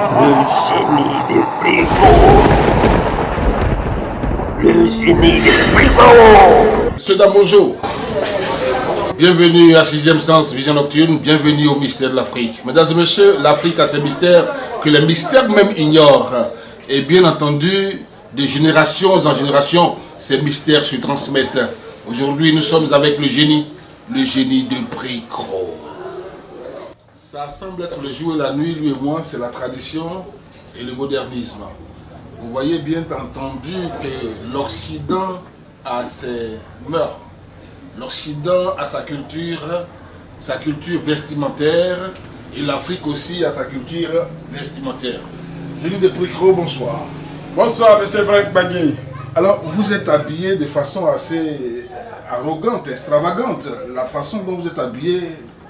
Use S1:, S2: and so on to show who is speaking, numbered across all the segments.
S1: génie de Brico. Le génie de Brico.
S2: Monsieur Dame, bonjour. Bienvenue à 6e Sens Vision Nocturne, bienvenue au mystère de l'Afrique. Mesdames et messieurs, l'Afrique a ses mystères que les mystères même ignorent. Et bien entendu, de génération en génération, ces mystères se transmettent. Aujourd'hui, nous sommes avec le génie de Brico. Ça semble être le jour et la nuit, lui et moi, c'est la tradition et le modernisme. Vous voyez bien entendu que l'Occident a ses mœurs. L'Occident a sa culture vestimentaire, et l'Afrique aussi a sa culture vestimentaire. Génie de Brico, bonsoir.
S3: Bonsoir, monsieur Franck Bagui.
S2: Alors, vous êtes habillé de façon assez arrogante, extravagante. La façon dont vous êtes habillé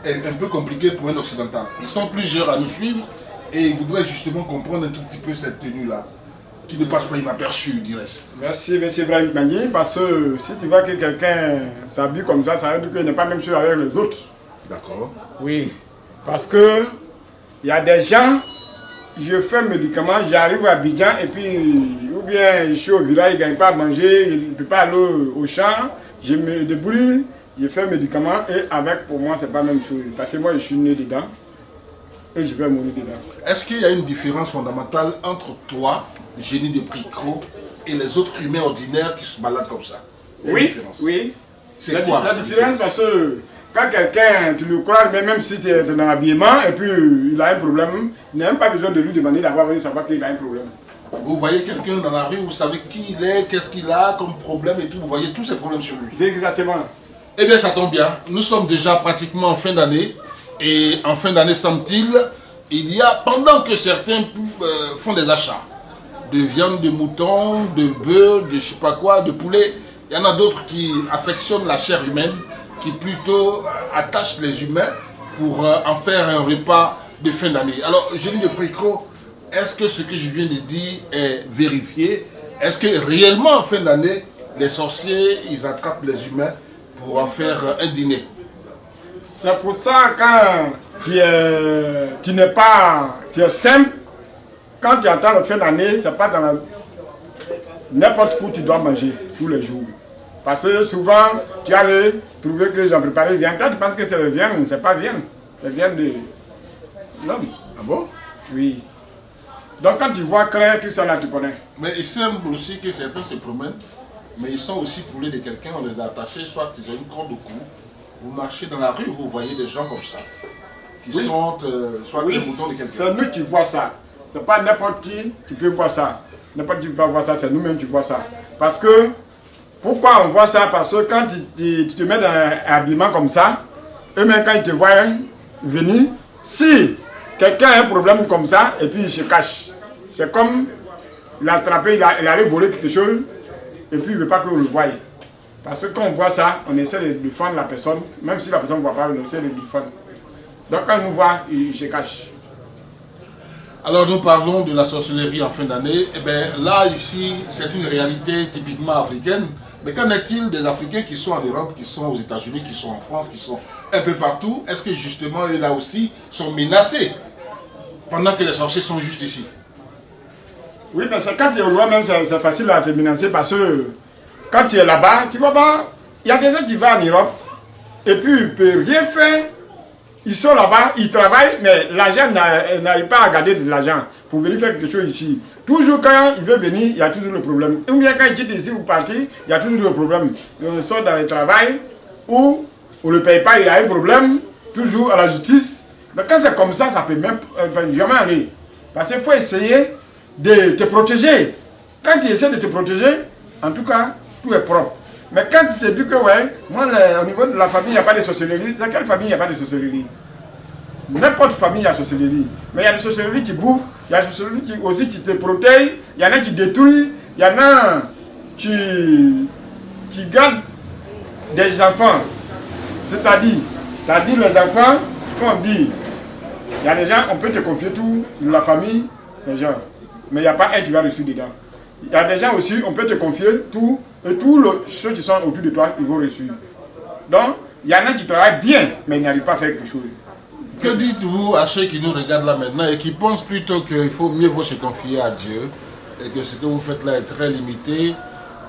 S2: est un peu compliquée pour un occidental. Ils sont plusieurs à nous suivre et ils voudraient justement comprendre un tout petit peu cette tenue-là, qui ne passe pas inaperçue du reste.
S3: Merci, monsieur Franck Bagui, parce que si tu vois que quelqu'un s'habille comme ça veut dire qu'il n'est pas même sûr avec les autres.
S2: D'accord.
S3: Oui, parce que il y a des gens, je fais un médicament, j'arrive à Abidjan et puis, ou bien je suis au village, il ne gagne pas à manger, il ne peut pas aller au champ, je me débrouille, je fais un médicament et avec, pour moi, c'est pas la même chose. Parce que moi, je suis né dedans et je vais mourir dedans.
S2: Est-ce qu'il y a une différence fondamentale entre toi, génie de Brico, et les autres humains ordinaires qui se baladent comme ça?
S3: Oui, oui.
S2: C'est quoi
S3: la différence? Parce que quand quelqu'un, tu le crois, même si tu es dans l'habillement et puis il a un problème, il n'a même pas besoin de lui demander d'avoir envie de savoir qu'il a un problème.
S2: Vous voyez quelqu'un dans la rue, vous savez qui il est, qu'est-ce qu'il a comme problème et tout, vous voyez tous ces problèmes sur lui.
S3: Exactement.
S2: Eh bien, ça tombe bien. Nous sommes déjà pratiquement en fin d'année. Et en fin d'année, semble-t-il, il y a, pendant que certains font des achats de viande de mouton, de bœuf, de je sais pas quoi, de poulet, il y en a d'autres qui affectionnent la chair humaine, qui plutôt attachent les humains pour en faire un repas de fin d'année. Alors, génie de Brico, est-ce que ce que je viens de dire est vérifié? Est-ce que réellement, en fin d'année, les sorciers, ils attrapent les humains pour en faire un dîner?
S3: C'est pour ça quand tu es simple, quand tu attends la fin d'année, c'est pas dans n'importe où tu dois manger tous les jours. Parce que souvent, tu as trouvé que j'en préparais viande. Toi, tu penses que c'est le viande, c'est pas viande. C'est viande de l'homme.
S2: Ah bon?
S3: Oui. Donc quand tu vois clair, tout ça là, tu connais.
S2: Mais il semble aussi que certains se promènent, mais ils sont aussi poulés de quelqu'un, on les a attachés, soit ils ont une corde au cou. Vous marchez dans la rue, vous voyez des gens comme ça, qui sont soit des moutons de quelqu'un.
S3: C'est nous qui voient ça. C'est pas n'importe qui peut voir ça. N'importe qui peut voir ça, c'est nous-mêmes qui voient ça. Parce que, pourquoi on voit ça? Parce que quand tu te mets dans un habillement comme ça, eux-mêmes quand ils te voient venir, si quelqu'un a un problème comme ça, et puis il se cache. C'est comme l'attraper, il allait voler quelque chose, et puis il ne veut pas que vous le voyez. Parce que quand on voit ça, on essaie de défendre la personne, même si la personne ne voit pas, on essaie de défendre. Donc quand il nous voit, il se cache.
S2: Alors nous parlons de la sorcellerie en fin d'année. Et bien là, ici, c'est une réalité typiquement africaine. Mais qu'en est-il des Africains qui sont en Europe, qui sont aux États-Unis, qui sont en France, qui sont un peu partout? Est-ce que justement, eux là aussi, sont menacés pendant que les sorciers sont juste ici?
S3: Oui, mais quand tu es au loin même, c'est facile à te menacer parce que quand tu es là-bas, tu vois pas, il y a des gens qui vont en Europe et puis ils ne peuvent rien faire. Ils sont là-bas, ils travaillent, mais l'agent n'arrive pas à garder de l'argent pour venir faire quelque chose ici. Toujours quand il veut venir, il y a toujours le problème. Ou bien quand il quitte ici ou partir, il y a toujours le problème. On sort dans le travail ou on ne le paye pas, il y a un problème, toujours à la justice. Mais quand c'est comme ça, ça ne peut même jamais aller. Parce qu'il faut essayer de te protéger. Quand tu essaies de te protéger, en tout cas, tout est propre. Mais quand tu te dis que, ouais, moi, au niveau de la famille, il n'y a pas de sorcellerie, dans quelle famille il n'y a pas de sorcellerie? N'importe famille, il y a sorcellerie. Mais il y a des sorcelleries qui bouffent, il y a des sorcelleries aussi qui te protègent, il y en a qui détruisent, il y en a qui gardent des enfants. C'est-à-dire les enfants, comme on dit, il y a des gens, on peut te confier tout, la famille, les gens. Mais il n'y a pas un qui va reçu dedans. Il y a des gens aussi, on peut te confier tout, et tous ceux qui sont autour de toi, ils vont reçu. Donc, il y en a qui travaillent bien, mais ils n'arrivent pas à faire quelque chose.
S2: Que dites-vous à ceux qui nous regardent là maintenant et qui pensent plutôt qu'il faut mieux vaut se confier à Dieu et que ce que vous faites là est très limité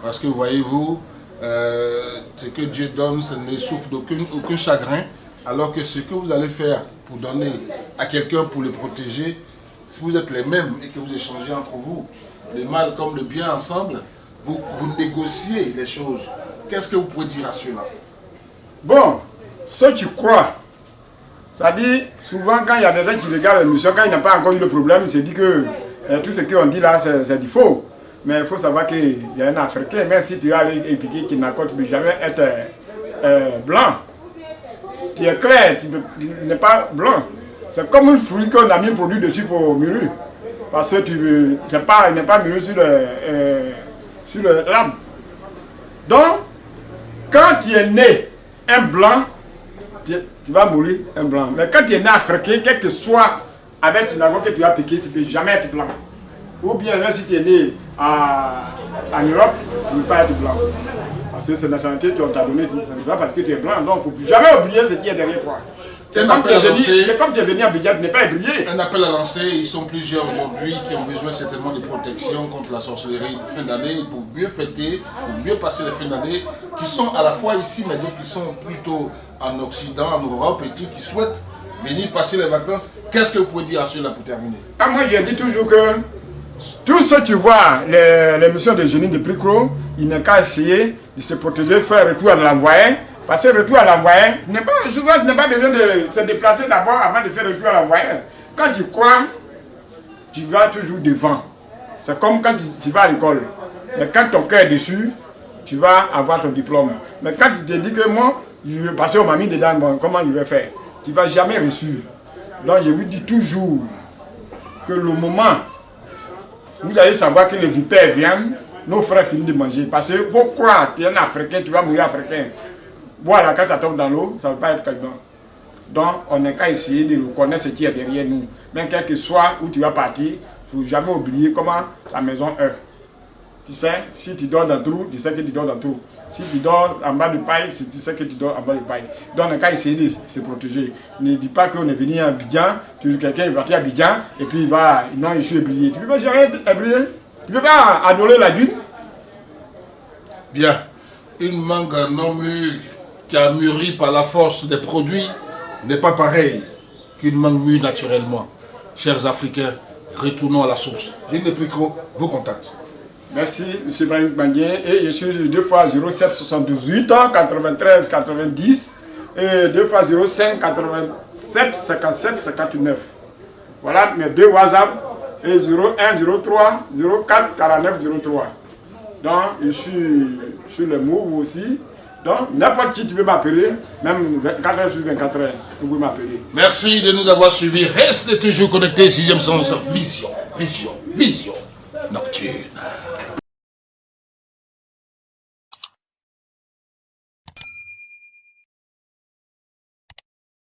S2: parce que voyez-vous, ce que Dieu donne, ça ne souffre d'aucun chagrin, alors que ce que vous allez faire pour donner à quelqu'un pour le protéger, si vous êtes les mêmes et que vous échangez entre vous, le mal comme le bien ensemble, vous négociez les choses. Qu'est-ce que vous pouvez dire à cela?
S3: Bon, ce que tu crois, ça dit, souvent quand il y a des gens qui regardent l'émission, quand il n'a pas encore eu le problème, il se dit que tout ce qu'on dit là, c'est du faux. Mais il faut savoir qu'il y a un Africain, même si tu as expliqué qu'il n'accorde jamais être blanc. Tu es clair, tu n'es pas blanc. C'est comme un fruit qu'on a mis un produit dessus pour mûrir. Parce que il n'est pas mûri sur l'arbre. Donc, quand tu es né un blanc, tu vas mourir un blanc. Mais quand tu es né africain, quel que soit avec une que tu as piqué, tu ne peux jamais être blanc. Ou bien même si tu es né en Europe, tu ne peux pas être blanc. Parce que c'est la nationalité qu'on t'a donné, c'est pas parce que tu es blanc. Donc il ne faut jamais oublier ce qui est derrière toi. C'est comme tu es venu à Abidjan, tu n'es pas briller.
S2: Un appel à lancer, ils sont plusieurs aujourd'hui qui ont besoin certainement de protection contre la sorcellerie de fin d'année pour mieux fêter, pour mieux passer les fins d'année, qui sont à la fois ici, mais d'autres qui sont plutôt en Occident, en Europe et tout, qui souhaitent venir passer les vacances. Qu'est-ce que vous pouvez dire à ceux-là pour terminer?
S3: Moi, je dis toujours que tout ce que tu vois, les missions de génie de Pricro, il n'a qu'à essayer de se protéger, de faire retour à l'envoyé. Parce que retour à l'envoyé, souvent tu n'as pas besoin de se déplacer d'abord avant de faire retour à l'envoyé. Quand tu crois, tu vas toujours devant. C'est comme quand tu vas à l'école. Mais quand ton cœur est dessus, tu vas avoir ton diplôme. Mais quand tu te dis que moi, je vais passer au mamie dedans, bon, comment je vais faire? Tu ne vas jamais reçu. Donc je vous dis toujours que le moment, vous allez savoir que les vipères viennent, nos frères finissent de manger. Parce qu'il faut croire, tu es un Africain, tu vas mourir africain. Voilà, quand ça tombe dans l'eau, ça ne va pas être quelqu'un. Donc, on n'a qu'à essayer de reconnaître ce qui est derrière nous. Même quel que soit où tu vas partir, il ne faut jamais oublier comment la maison est. Tu sais, si tu dors dans le trou, tu sais que tu dors dans le trou. Si tu dors en bas de paille, tu sais que tu dors en bas de paille. Donc, on n'a qu'à essayer de se protéger. Ne dis pas qu'on est venu à Abidjan, quelqu'un est parti à Abidjan, et puis il va, non, je suis ébrouillé. Tu ne peux pas gérer ébrouillé? Tu ne peux pas adorer la dune?
S2: Bien. Une mangue non mûre qui a mûri par la force des produits n'est pas pareil qu'une mangue mûre naturellement. Chers Africains, retournons à la source. Génie de Pricro vous contacte.
S3: Merci, M. Ibrahim Bandien. Et je suis 2 fois 07 78 93 90 et 2 fois 05 87 57 59. Voilà mes 2 WhatsApp et 01 03 04 49 03. Donc, je suis sur le move aussi. Donc, n'importe qui tu veux m'appeler, même 24 heures sur 24 heures, tu peux m'appeler.
S2: Merci de nous avoir suivis. Restez toujours connectés. 6e sens, vision, vision, vision nocturne.